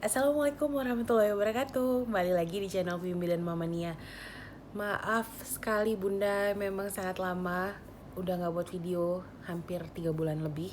Assalamualaikum warahmatullahi wabarakatuh. Kembali lagi di channel Bimbi dan Mamania. Maaf sekali bunda, memang sangat lama udah gak buat video, hampir 3 bulan lebih.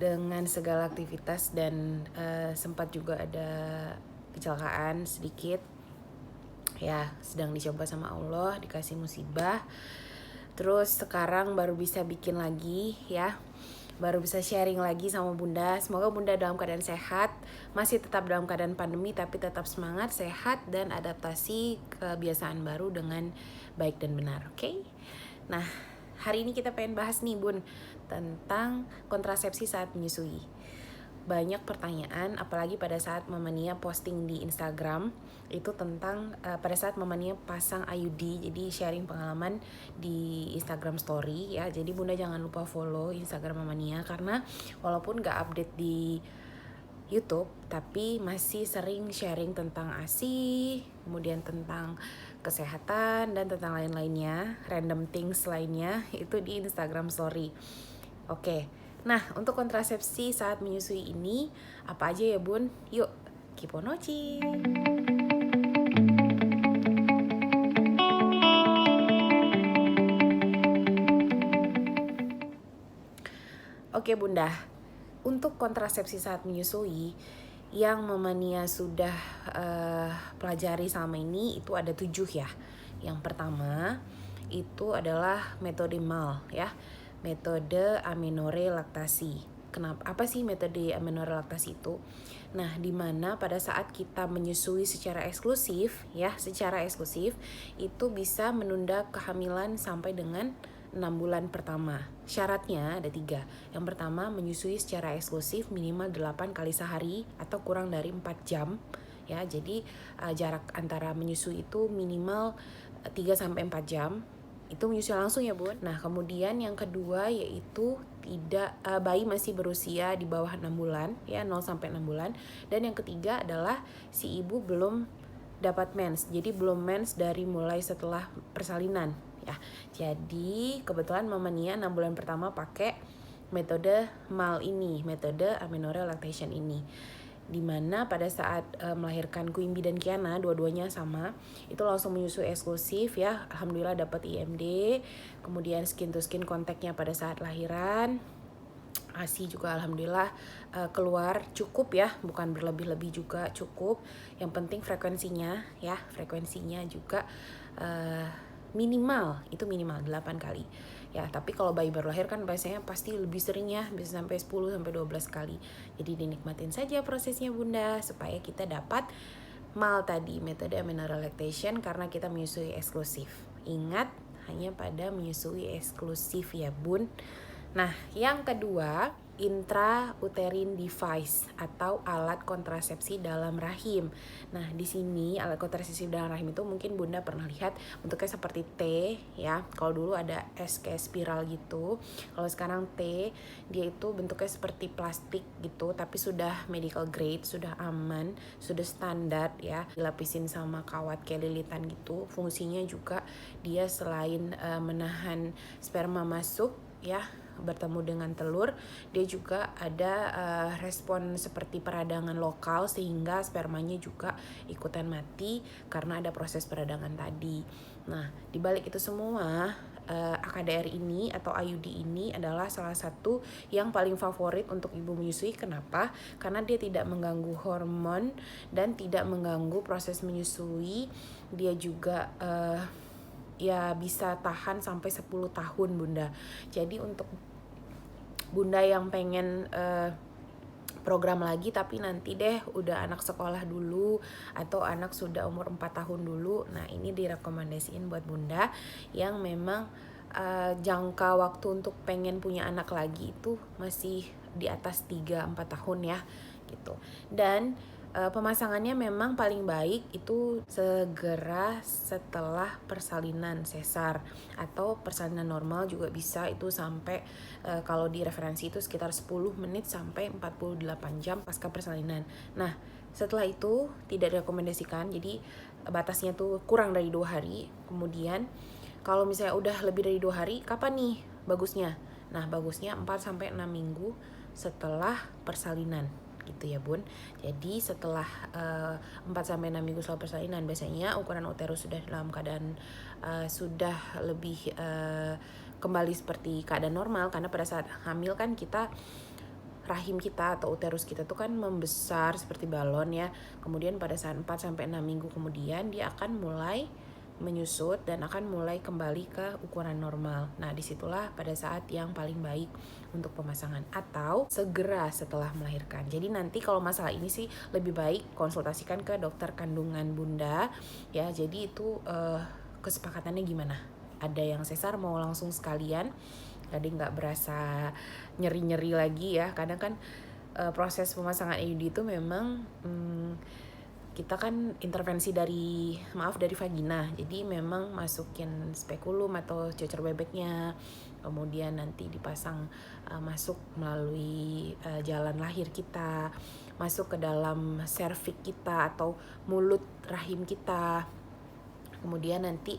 Dengan segala aktivitas dan sempat juga ada kecelakaan sedikit. Ya, sedang dicoba sama Allah, dikasih musibah. Terus sekarang baru bisa bikin lagi ya, baru bisa sharing lagi sama bunda. Semoga bunda dalam keadaan sehat, masih tetap dalam keadaan pandemi tapi tetap semangat, sehat, dan adaptasi kebiasaan baru dengan baik dan benar. Oke? Nah, hari ini kita pengen bahas nih bun, tentang kontrasepsi saat menyusui. Banyak pertanyaan, apalagi pada saat Mamania posting di Instagram itu tentang pada saat Mamania pasang IUD, jadi sharing pengalaman di Instagram story ya. Jadi bunda jangan lupa follow Instagram Mamania, karena walaupun gak update di YouTube tapi masih sering sharing tentang ASI, kemudian tentang kesehatan dan tentang lain-lainnya, random things lainnya itu di Instagram story. Oke. Nah, untuk kontrasepsi saat menyusui ini apa aja ya bun? Yuk, keep on watching. Oke bunda, untuk kontrasepsi saat menyusui yang Mamania sudah pelajari selama ini itu ada 7 ya. Yang pertama itu adalah metode MAL ya, metode amenorrhea laktasi. Kenapa? Apa sih metode amenorrhea laktasi itu? Nah, dimana pada saat kita menyusui secara eksklusif ya, secara eksklusif itu bisa menunda kehamilan sampai dengan 6 bulan pertama. Syaratnya ada 3. Yang pertama, menyusui secara eksklusif minimal 8 kali sehari atau kurang dari 4 jam. Ya, jadi jarak antara menyusui itu minimal 3-4 jam. Itu menyusui langsung ya bun. Nah, kemudian yang kedua yaitu tidak bayi masih berusia di bawah 6 bulan ya, 0-6 bulan. Dan yang ketiga adalah si ibu belum dapat mens, jadi belum mens dari mulai setelah persalinan ya. Jadi kebetulan Mamania 6 bulan pertama pakai metode MAL ini, metode amenorrhea lactation ini, dimana pada saat melahirkan Quimby dan Kiana dua-duanya sama, itu langsung menyusui eksklusif ya. Alhamdulillah dapat IMD, kemudian skin to skin kontaknya pada saat lahiran. ASI juga alhamdulillah keluar cukup ya, bukan berlebih-lebih juga, cukup. Yang penting frekuensinya ya, frekuensinya juga minimal 8 kali. Ya, tapi kalau bayi baru lahir kan biasanya pasti lebih sering ya, bisa sampai 10-12 kali. Jadi dinikmatin saja prosesnya bunda, supaya kita dapat MAL tadi, metode amenorrhea lactation, karena kita menyusui eksklusif. Ingat, hanya pada menyusui eksklusif ya bun. Nah, yang kedua, intrauterine device atau alat kontrasepsi dalam rahim. Nah, di sini alat kontrasepsi dalam rahim itu mungkin bunda pernah lihat bentuknya seperti T ya. Kalau dulu ada S kayak spiral gitu. Kalau sekarang T, dia itu bentuknya seperti plastik gitu, tapi sudah medical grade, sudah aman, sudah standar ya. Dilapisin sama kawat kayak lilitan gitu. Fungsinya juga dia selain menahan sperma masuk ya, bertemu dengan telur, dia juga ada respon seperti peradangan lokal, sehingga spermanya juga ikutan mati karena ada proses peradangan tadi. Nah, dibalik itu semua, AKDR ini atau IUD ini adalah salah satu yang paling favorit untuk ibu menyusui. Kenapa? Karena dia tidak mengganggu hormon dan tidak mengganggu proses menyusui. Dia juga ya bisa tahan sampai 10 tahun bunda. Jadi untuk bunda yang pengen program lagi tapi nanti deh udah anak sekolah dulu atau anak sudah umur 4 tahun dulu, nah ini direkomendasiin buat bunda yang memang jangka waktu untuk pengen punya anak lagi itu masih di atas 3-4 tahun ya gitu. Dan pemasangannya memang paling baik itu segera setelah persalinan sesar, atau persalinan normal juga bisa, itu sampai kalau di referensi itu sekitar 10 menit sampai 48 jam pasca persalinan. Nah, setelah itu tidak direkomendasikan, jadi batasnya tuh kurang dari 2 hari. Kemudian kalau misalnya udah lebih dari 2 hari, kapan nih bagusnya? Nah, bagusnya 4-6 minggu setelah persalinan gitu ya Bun. Jadi setelah 4-6 minggu setelah persalinan biasanya ukuran uterus sudah dalam keadaan sudah lebih kembali seperti keadaan normal, karena pada saat hamil kan kita rahim kita atau uterus kita tuh kan membesar seperti balon ya. Kemudian pada saat 4-6 minggu kemudian dia akan mulai menyusut dan akan mulai kembali ke ukuran normal. Nah, disitulah pada saat yang paling baik untuk pemasangan atau segera setelah melahirkan. Jadi nanti kalau masalah ini sih lebih baik konsultasikan ke dokter kandungan Bunda ya. Jadi itu kesepakatannya gimana? Ada yang sesar mau langsung sekalian, jadi nggak berasa nyeri-nyeri lagi ya. Kadang kan proses pemasangan IUD itu memang kita kan intervensi dari vagina, jadi memang masukin spekulum atau cecer bebeknya, kemudian nanti dipasang masuk melalui jalan lahir kita, masuk ke dalam serviks kita atau mulut rahim kita, kemudian nanti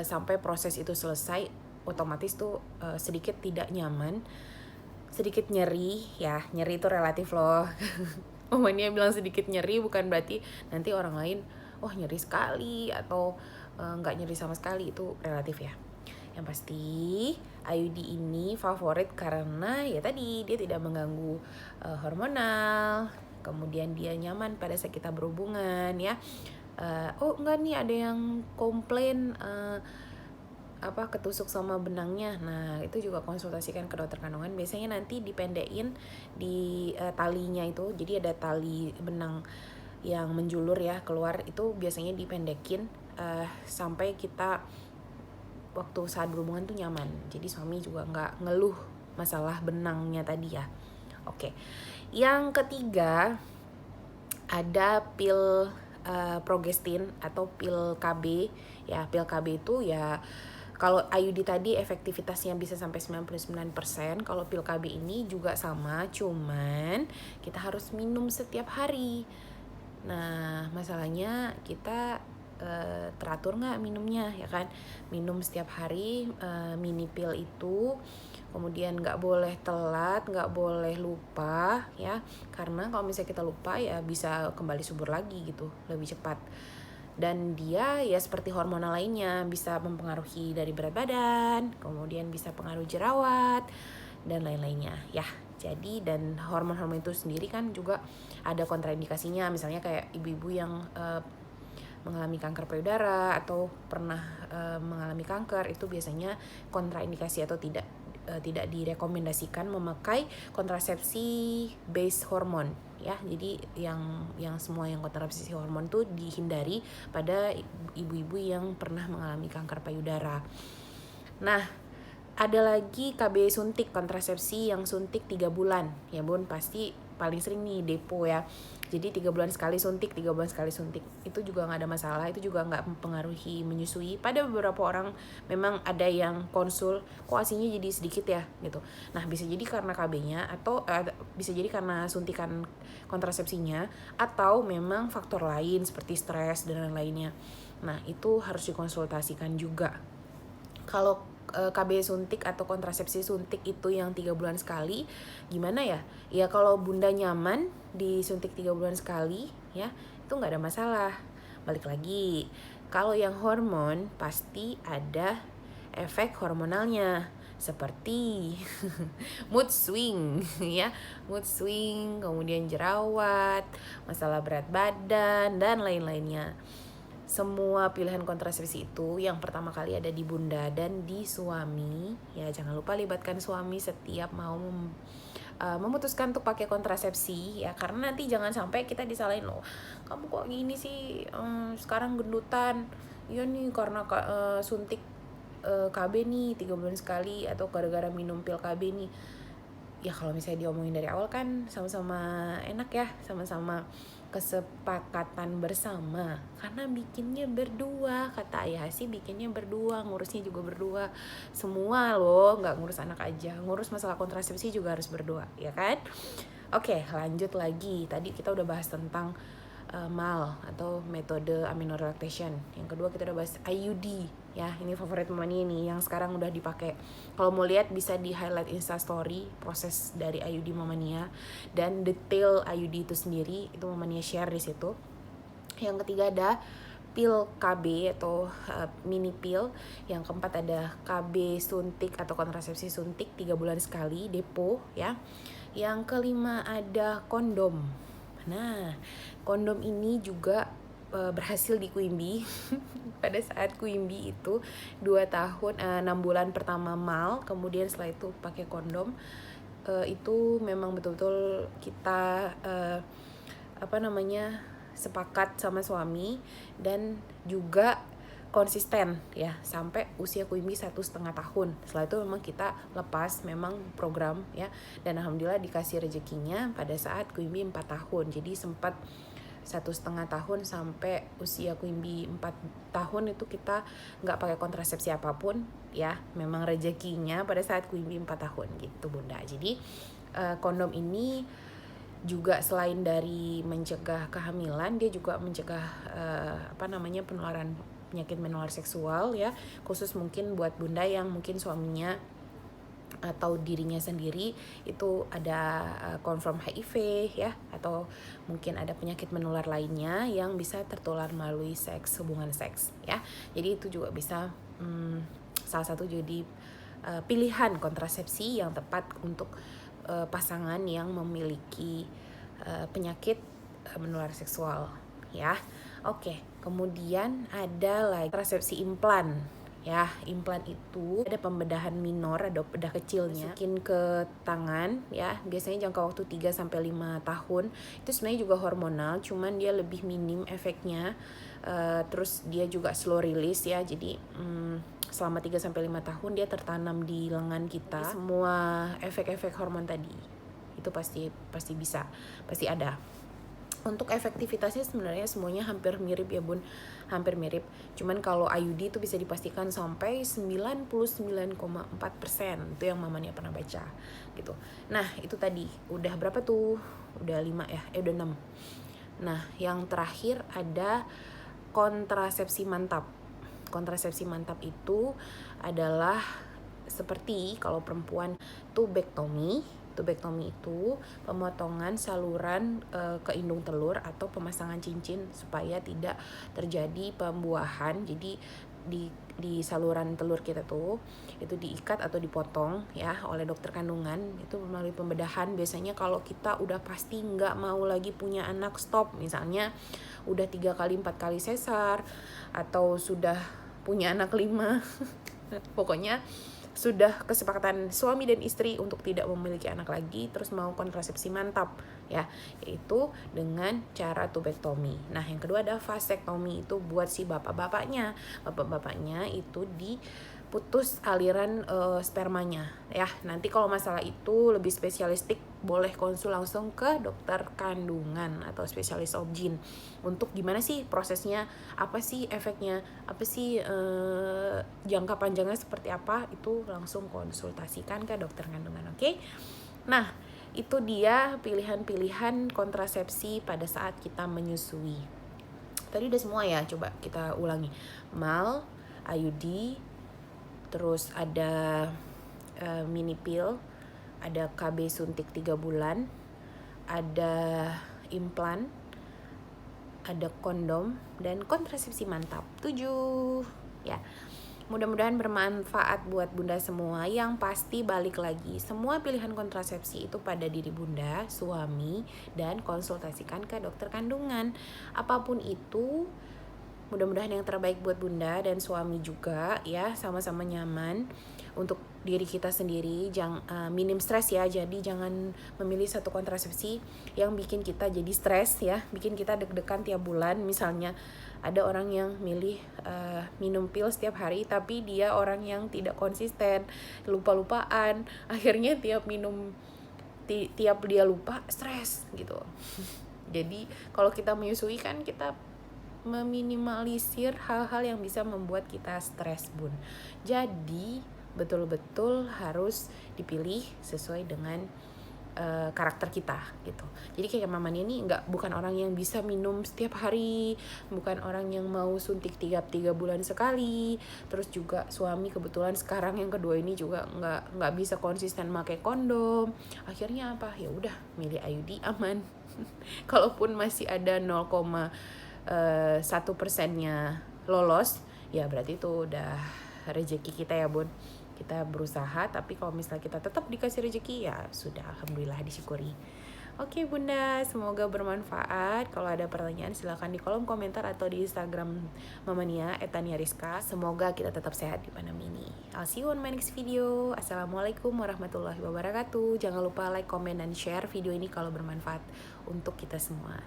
sampai proses itu selesai, otomatis tuh sedikit tidak nyaman, sedikit nyeri ya. Nyeri itu relatif loh. Mamanya bilang sedikit nyeri bukan berarti nanti orang lain nyeri sekali atau nggak nyeri sama sekali, itu relatif ya. Yang pasti IUD ini favorit karena ya tadi dia tidak mengganggu hormonal, kemudian dia nyaman pada saat kita berhubungan ya. Enggak nih, ada yang komplain ketusuk sama benangnya. Nah, itu juga konsultasikan ke dokter kandungan. Biasanya nanti dipendekin di talinya itu. Jadi ada tali benang yang menjulur ya keluar, itu biasanya dipendekin sampai kita waktu saat berhubungan tuh nyaman. Jadi suami juga nggak ngeluh masalah benangnya tadi ya. Oke. Yang ketiga ada pil progestin atau pil KB ya. Pil KB itu ya, kalau IUD tadi efektivitasnya bisa sampai 99%, kalau pil KB ini juga sama, cuman kita harus minum setiap hari. Nah, masalahnya kita teratur nggak minumnya ya kan. Minum setiap hari mini pil itu, kemudian nggak boleh telat, nggak boleh lupa ya, karena kalau misalnya kita lupa ya bisa kembali subur lagi gitu lebih cepat. Dan dia ya seperti hormonal lainnya, bisa mempengaruhi dari berat badan, kemudian bisa pengaruh jerawat dan lain-lainnya ya. Jadi dan hormon-hormon itu sendiri kan juga ada kontraindikasinya, misalnya kayak ibu-ibu yang mengalami kanker payudara atau pernah mengalami kanker, itu biasanya kontraindikasi atau tidak direkomendasikan memakai kontrasepsi base hormon ya. Jadi yang semua yang kontrasepsi hormon tuh dihindari pada ibu-ibu yang pernah mengalami kanker payudara. Nah, ada lagi KB suntik, kontrasepsi yang suntik 3 bulan ya Bun, pasti paling sering nih depo ya. Jadi 3 bulan sekali suntik, 3 bulan sekali suntik. Itu juga gak ada masalah, itu juga gak mempengaruhi menyusui. Pada beberapa orang memang ada yang konsul, kok asinya jadi sedikit ya gitu. Nah, bisa jadi karena KB-nya atau bisa jadi karena suntikan kontrasepsinya, atau memang faktor lain seperti stres dan lain-lainnya. Nah, itu harus dikonsultasikan juga. Kalau KB suntik atau kontrasepsi suntik itu yang 3 bulan sekali, gimana ya? Ya kalau Bunda nyaman disuntik 3 bulan sekali ya, itu gak ada masalah. Balik lagi, kalau yang hormon pasti ada efek hormonalnya, seperti mood swing ya, mood swing, kemudian jerawat, masalah berat badan dan lain-lainnya. Semua pilihan kontrasepsi itu yang pertama kali ada di Bunda dan di suami ya. Jangan lupa libatkan suami setiap mau memutuskan untuk pakai kontrasepsi ya, karena nanti jangan sampai kita disalahin, loh kamu kok gini sih sekarang gendutan ya nih karena suntik KB nih 3 bulan sekali atau gara-gara minum pil KB nih. Ya kalau misalnya diomongin dari awal kan sama-sama enak ya, sama-sama kesepakatan bersama, karena bikinnya berdua, kata Ayah sih bikinnya berdua, ngurusnya juga berdua, semua loh, nggak ngurus anak aja, ngurus masalah kontrasepsi juga harus berdua ya kan. Oke, lanjut lagi, tadi kita udah bahas tentang MAL atau metode amenorrhea lactation, yang kedua kita udah bahas IUD ya. Ini favorit Mamania nih yang sekarang udah dipakai. Kalau mau lihat bisa di highlight Insta story proses dari IUD Mamania dan detail IUD itu sendiri, itu Mamania share di situ. Yang ketiga ada pil KB atau mini pil. Yang keempat ada KB suntik atau kontrasepsi suntik 3 bulan sekali, depo ya. Yang kelima ada kondom. Nah, kondom ini juga berhasil di Quimby. Pada saat Quimby itu 2 tahun 6 bulan pertama mal, kemudian setelah itu pakai kondom. Itu memang betul-betul kita sepakat sama suami dan juga konsisten ya sampai usia Quimby 1,5 tahun. Setelah itu memang kita lepas memang program ya, dan alhamdulillah dikasih rezekinya pada saat Quimby 4 tahun. Jadi sempat 1,5 tahun sampai usia Quimby 4 tahun itu kita nggak pakai kontrasepsi apapun ya, memang rezekinya pada saat Quimby 4 tahun gitu Bunda. Jadi kondom ini juga selain dari mencegah kehamilan, dia juga mencegah penularan penyakit menular seksual ya, khusus mungkin buat Bunda yang mungkin suaminya atau dirinya sendiri itu ada confirm HIV ya, atau mungkin ada penyakit menular lainnya yang bisa tertular melalui hubungan seks ya. Jadi itu juga bisa salah satu jadi pilihan kontrasepsi yang tepat untuk pasangan yang memiliki penyakit menular seksual ya. Oke, kemudian ada lagi kontrasepsi implan ya. Implan itu ada pembedahan minor, ada bedah kecilnya masukin ke tangan ya. Biasanya jangka waktu 3-5 tahun. Itu sebenarnya juga hormonal, cuman dia lebih minim efeknya. Terus dia juga slow release ya. Jadi selama 3-5 tahun dia tertanam di lengan kita. Jadi semua efek-efek hormon tadi itu pasti ada. Untuk efektivitasnya sebenarnya semuanya hampir mirip ya Bun, hampir mirip. Cuman kalau IUD itu bisa dipastikan sampai 99,4%, itu yang Mamania pernah baca gitu. Nah itu tadi, udah berapa tuh? Udah 5 ya? Udah 6. Nah yang terakhir ada kontrasepsi mantap. Kontrasepsi mantap itu adalah seperti kalau perempuan tubektomi. Tubektomi itu pemotongan saluran ke indung telur atau pemasangan cincin supaya tidak terjadi pembuahan. Jadi di saluran telur kita tuh itu diikat atau dipotong ya oleh dokter kandungan, itu melalui pembedahan. Biasanya kalau kita udah pasti nggak mau lagi punya anak, stop, misalnya udah 3 kali 4 kali sesar atau sudah punya anak 5 pokoknya sudah kesepakatan suami dan istri untuk tidak memiliki anak lagi, terus mau kontrasepsi mantap ya, yaitu dengan cara tubektomi. Nah yang kedua ada vasektomi, itu buat si bapak-bapaknya itu diputus aliran spermanya ya. Nanti kalau masalah itu lebih spesialistik boleh konsul langsung ke dokter kandungan atau spesialis obgyn untuk gimana sih prosesnya, apa sih efeknya, apa sih jangka panjangnya seperti apa, itu langsung konsultasikan ke dokter kandungan. Oke? Nah itu dia pilihan-pilihan kontrasepsi pada saat kita menyusui. Tadi udah semua ya, coba kita ulangi. MAL, IUD, terus ada mini pill, ada KB suntik 3 bulan, ada implan, ada kondom, dan kontrasepsi mantap 7 ya. Mudah-mudahan bermanfaat buat Bunda semua. Yang pasti balik lagi, semua pilihan kontrasepsi itu pada diri Bunda, suami, dan konsultasikan ke dokter kandungan. Apapun itu, mudah-mudahan yang terbaik buat Bunda dan suami juga ya, sama-sama nyaman. Untuk diri kita sendiri minim stres ya. Jadi jangan memilih satu kontrasepsi yang bikin kita jadi stres ya, bikin kita deg-degan tiap bulan. Misalnya ada orang yang milih minum pil setiap hari, tapi dia orang yang tidak konsisten, lupa-lupaan, akhirnya tiap dia lupa stres gitu. Jadi kalau kita menyusui kan kita meminimalisir hal-hal yang bisa membuat kita stres Bun. Jadi betul-betul harus dipilih sesuai dengan karakter kita gitu. Jadi kayak Mama Nia ini bukan orang yang bisa minum setiap hari, bukan orang yang mau suntik tiap 3 bulan sekali. Terus juga suami kebetulan sekarang yang kedua ini juga nggak bisa konsisten pakai kondom. Akhirnya apa? Ya udah milih IUD aman. Kalaupun masih ada 0,1%-nya lolos, ya berarti itu udah rezeki kita ya Bun. Kita berusaha, tapi kalau misalnya kita tetap dikasih rezeki, ya sudah, alhamdulillah, disyukuri. Oke Bunda, semoga bermanfaat. Kalau ada pertanyaan silahkan di kolom komentar atau di Instagram Mama Nia @taniariska. Semoga kita tetap sehat di pandemi ini. I'll see you on my next video. Assalamualaikum warahmatullahi wabarakatuh. Jangan lupa like, comment, dan share video ini kalau bermanfaat untuk kita semua.